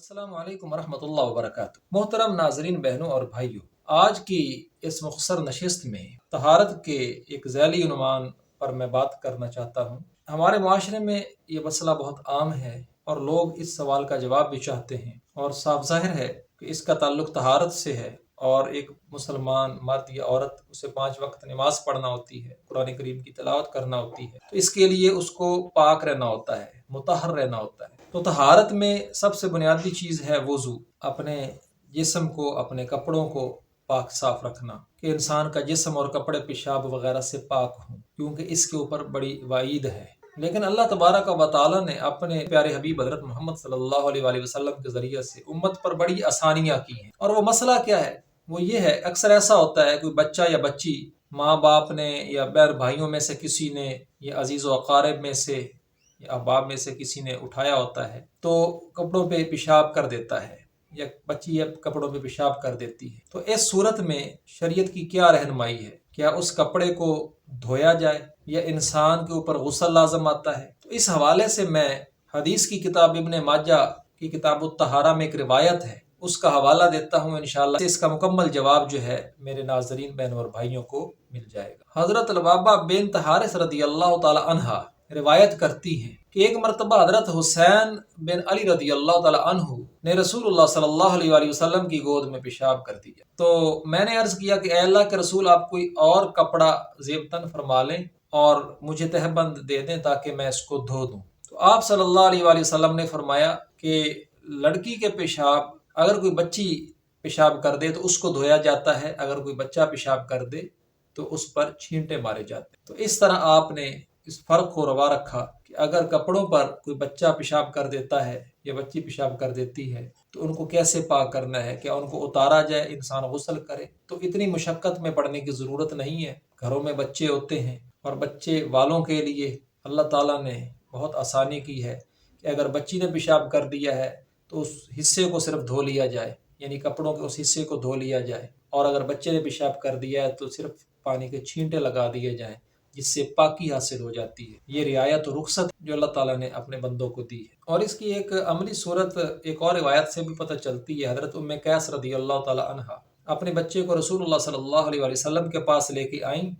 السلام علیکم ورحمۃ اللہ وبرکاتہ۔ محترم ناظرین، بہنوں اور بھائیوں، آج کی اس مختصر نشست میں طہارت کے ایک ذیلی عنوان پر میں بات کرنا چاہتا ہوں۔ ہمارے معاشرے میں یہ مسئلہ بہت عام ہے اور لوگ اس سوال کا جواب بھی چاہتے ہیں، اور صاف ظاہر ہے کہ اس کا تعلق طہارت سے ہے، اور ایک مسلمان مرد یا عورت اسے 5 وقت نماز پڑھنا ہوتی ہے، قرآن کریم کی تلاوت کرنا ہوتی ہے، تو اس کے لیے اس کو پاک رہنا ہوتا ہے، مطہر رہنا ہوتا ہے۔ تو طہارت میں سب سے بنیادی چیز ہے وضو، اپنے جسم کو، اپنے کپڑوں کو پاک صاف رکھنا، کہ انسان کا جسم اور کپڑے پیشاب وغیرہ سے پاک ہوں، کیونکہ اس کے اوپر بڑی وعید ہے۔ لیکن اللہ تبارک و تعالیٰ نے اپنے پیارے حبیب حضرت محمد صلی اللہ علیہ وآلہ وسلم کے ذریعے سے امت پر بڑی آسانیاں کی ہیں، اور وہ مسئلہ کیا ہے؟ وہ یہ ہے، اکثر ایسا ہوتا ہے کوئی بچہ یا بچی ماں باپ نے یا بہن بھائیوں میں سے کسی نے یا عزیز و اقارب میں سے یا احباب میں سے کسی نے اٹھایا ہوتا ہے تو کپڑوں پہ پیشاب کر دیتا ہے، یا بچی کپڑوں پہ پیشاب کر دیتی ہے۔ تو اس صورت میں شریعت کی کیا رہنمائی ہے؟ کیا اس کپڑے کو دھویا جائے یا انسان کے اوپر غسل لازم آتا ہے؟ تو اس حوالے سے میں حدیث کی کتاب ابن ماجہ کی کتاب الطہارہ میں ایک روایت ہے، اس کا حوالہ دیتا ہوں، انشاءاللہ اس کا مکمل جواب جو ہے میرے ناظرین بہنوں اور بھائیوں کو مل جائے گا۔ حضرت لبابہ بنت حارث رضی اللہ تعالی عنہا روایت کرتی ہیں کہ ایک مرتبہ حضرت حسین بن علی رضی اللہ تعالی عنہ نے رسول اللہ صلی اللہ علیہ وآلہ وسلم کی گود میں پیشاب کر دیا، تو میں نے عرض کیا کہ اے اللہ کے رسول، آپ کوئی اور کپڑا زیب تن فرما لیں اور مجھے تہبند دے دیں تاکہ میں اس کو دھو دوں۔ تو آپ صلی اللہ علیہ وآلہ وسلم نے فرمایا کہ لڑکی کے پیشاب اگر کوئی بچی پیشاب کر دے تو اس کو دھویا جاتا ہے، اگر کوئی بچہ پیشاب کر دے تو اس پر چھینٹے مارے جاتے ہیں۔ تو اس طرح آپ نے اس فرق کو روا رکھا کہ اگر کپڑوں پر کوئی بچہ پیشاب کر دیتا ہے یا بچی پیشاب کر دیتی ہے تو ان کو کیسے پاک کرنا ہے، کیا ان کو اتارا جائے، انسان غسل کرے؟ تو اتنی مشقت میں پڑنے کی ضرورت نہیں ہے، گھروں میں بچے ہوتے ہیں، اور بچے والوں کے لیے اللہ تعالیٰ نے بہت آسانی کی ہے کہ اگر بچی نے پیشاب کر دیا ہے تو اس حصے کو صرف دھو لیا جائے، یعنی کپڑوں کے اس حصے کو دھو لیا جائے، اور اگر بچے نے پیشاب کر دیا ہے تو صرف پانی کے چھینٹے لگا دیے جائیں، جس سے پاکی حاصل ہو جاتی ہے۔ یہ رعایت و رخصت جو اللہ تعالیٰ نے اپنے بندوں کو دی ہے، اور اس کی ایک عملی صورت ایک اور روایت سے بھی پتہ چلتی ہے۔ حضرت ام قیس رضی اللہ تعالی عنہا اپنے بچے کو رسول اللہ صلی اللہ علیہ وآلہ وسلم کے پاس لے کے آئیں،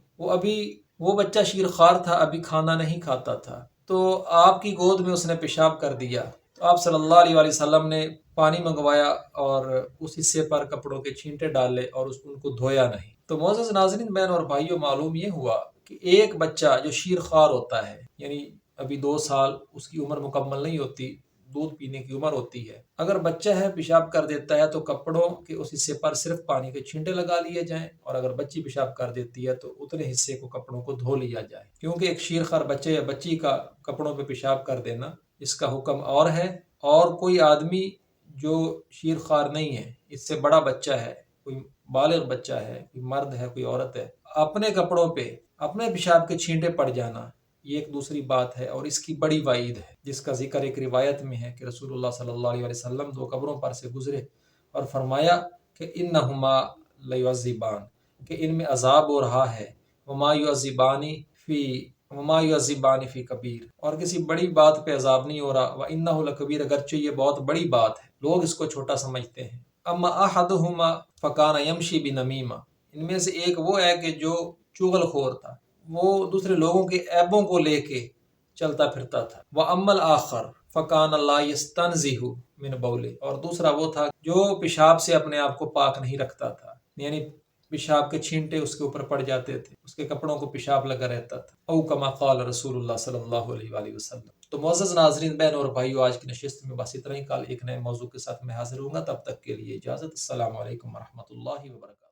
وہ بچہ شیر خوار تھا، ابھی کھانا نہیں کھاتا تھا، تو آپ کی گود میں اس نے پیشاب کر دیا، تو آپ صلی اللہ علیہ وآلہ وسلم نے پانی منگوایا اور اس حصے پر کپڑوں کے چھینٹے ڈالے اور ان کو دھویا نہیں۔ تو معزز ناظرین بہن اور بھائیوں، معلوم یہ ہوا کہ ایک بچہ جو شیر خوار ہوتا ہے، یعنی ابھی 2 سال اس کی عمر مکمل نہیں ہوتی، دودھ پینے کی عمر ہوتی ہے، اگر بچہ ہے پیشاب کر دیتا ہے تو کپڑوں کے اس حصے پر صرف پانی کے چھینٹے لگا لیے جائیں، اور اگر بچی پیشاب کر دیتی ہے تو اتنے حصے کو کپڑوں کو دھو لیا جائے، کیونکہ ایک شیر خوار بچے یا بچی کا کپڑوں پہ پیشاب کر دینا اس کا حکم اور ہے، اور کوئی آدمی جو شیر خوار نہیں ہے، اس سے بڑا بچہ ہے، کوئی بالغ بچہ ہے، کوئی مرد ہے، کوئی عورت ہے، اپنے کپڑوں پہ اپنے پیشاب کے چھینٹے پڑ جانا، یہ ایک دوسری بات ہے، اور اس کی بڑی وعید ہے، جس کا ذکر ایک روایت میں ہے کہ رسول اللہ صلی اللہ علیہ وسلم 2 قبروں پر سے گزرے اور فرمایا کہ انہما لیعذبان، کہ ان میں عذاب ہو رہا ہے، وما یعذبان فی کبیر، اور کسی بڑی بات پہ عذاب نہیں ہو رہا، وانہ لکبیر، اگرچہ یہ بہت بڑی بات ہے، لوگ اس کو چھوٹا سمجھتے ہیں۔ اما احدہما فکان یمشی بنمیمہ، ان میں سے ایک وہ ہے کہ جو چغل خور تھا، وہ دوسرے لوگوں کے عیبوں کو لے کے چلتا پھرتا تھا۔ وَأَمَّا الْآخَرُ فَكَانَ لَا يَسْتَنزِهُ مِنْ بَوْلِهِ، اور دوسرا وہ تھا جو پیشاب سے اپنے آپ کو پاک نہیں رکھتا تھا، یعنی پیشاب کے چھینٹے اس کے اوپر پڑ جاتے تھے، اس کے کپڑوں کو پیشاب لگا رہتا تھا۔ او کما قال رسول اللہ صلی اللہ علیہ وآلہ وسلم۔ تو معزز ناظرین بہن اور بھائیو، آج کی نشست میں بس اتنا ہی، کل ایک نئے موضوع کے ساتھ میں حاضر ہوں گا، تب تک کے لیے اجازت۔ السلام علیکم ورحمۃ اللہ وبرکاتہ۔